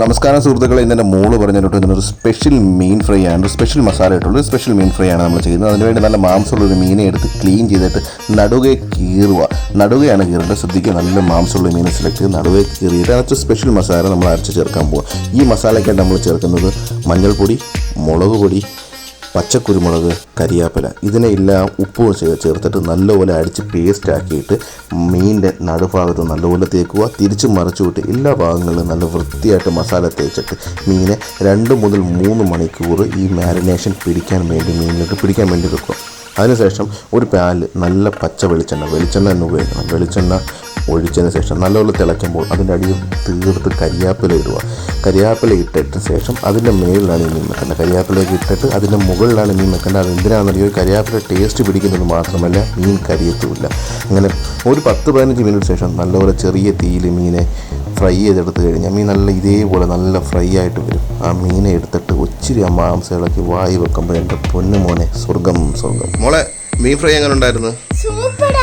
നമസ്കാരം സുഹൃത്തുക്കളെ, ഇന്നെ മോള് പറഞ്ഞിട്ട് ഇതിനൊരു സ്പെഷ്യൽ മീൻ ഫ്രൈ ആണ്, സ്പെഷ്യൽ മസാല ആയിട്ടുള്ള സ്പെഷ്യൽ മീൻ ഫ്രൈ ആണ് നമ്മൾ ചെയ്യുന്നത്. അതിനുവേണ്ടി നല്ല മാംസമുള്ളൊരു മീനെ എടുത്ത് ക്ലീൻ ചെയ്തിട്ട് നടുകെ കീറുക. നടുകയാണ് കീറേണ്ടത്, ശ്രദ്ധിക്കുക. നല്ല മാംസമുള്ള മീനെ സെലക്ട് ചെയ്ത് നടുകെ കീറിയിട്ട് അതിനകത്ത് സ്പെഷ്യൽ മസാല നമ്മൾ അരച്ച് ചേർക്കാൻ പോകുക. ഈ മസാലയ്ക്കായിട്ട് നമ്മൾ ചേർക്കുന്നത് മഞ്ഞൾപ്പൊടി, മുളക് പൊടി, പച്ചക്കുരുമുളക്, കരിയാപ്പില, ഇതിനെല്ലാം ഉപ്പും ചേർത്തിട്ട് നല്ലപോലെ അടിച്ച് പേസ്റ്റ് ആക്കിയിട്ട് മീനിൻ്റെ നടുഭാഗത്ത് നല്ലപോലെ തേക്കുക. തിരിച്ച് മറിച്ചു വിട്ട് എല്ലാ ഭാഗങ്ങളിലും നല്ല വൃത്തിയായിട്ട് മസാല തേച്ചിട്ട് മീനെ 2 മുതൽ 3 മണിക്കൂർ ഈ മാരിനേഷൻ മീനിലേക്ക് പിടിക്കാൻ വേണ്ടി വെക്കുക. അതിനുശേഷം ഒരു പാനിൽ നല്ല പച്ച വെളിച്ചെണ്ണ തന്നെ ഉപയോഗിക്കണം. വെളിച്ചെണ്ണ ഒഴിച്ചതിന് ശേഷം നല്ലപോലെ തിളയ്ക്കുമ്പോൾ അതിൻ്റെ അടിയിൽ തീർത്ത് കരിയാപ്പില ഇടുക. കരിയാപ്പില ഇട്ടിട്ട് ശേഷം അതിൻ്റെ മുകളിലാണ് ഈ മീൻ വെക്കേണ്ടത്. കരിയാപ്പിലേക്ക് ഇട്ടിട്ട് അതിൻ്റെ മുകളിലാണ് മീൻ വെക്കേണ്ടത്. അത് എന്തിനാണെന്നറിയോ, കരിയാപ്പില ടേസ്റ്റ് പിടിക്കുന്നത് മാത്രമല്ല മീൻ കരിയത്തുമില്ല. അങ്ങനെ ഒരു 10-15 മിനിറ്റ് ശേഷം നല്ലപോലെ ചെറിയ തീയിൽ മീനെ ഫ്രൈ ചെയ്തെടുത്ത് കഴിഞ്ഞാൽ മീൻ നല്ല ഇതേപോലെ നല്ല ഫ്രൈ ആയിട്ട് വരും. ആ മീനെ എടുത്തിട്ട് ഒത്തിരി ആ മാംസം ഇളക്കി വായി വെക്കുമ്പോൾ എൻ്റെ പൊന്നു മോനെ സ്വർഗം. മോളെ, മീൻ ഫ്രൈ എങ്ങനെ ഉണ്ടായിരുന്നു? സൂപ്പർ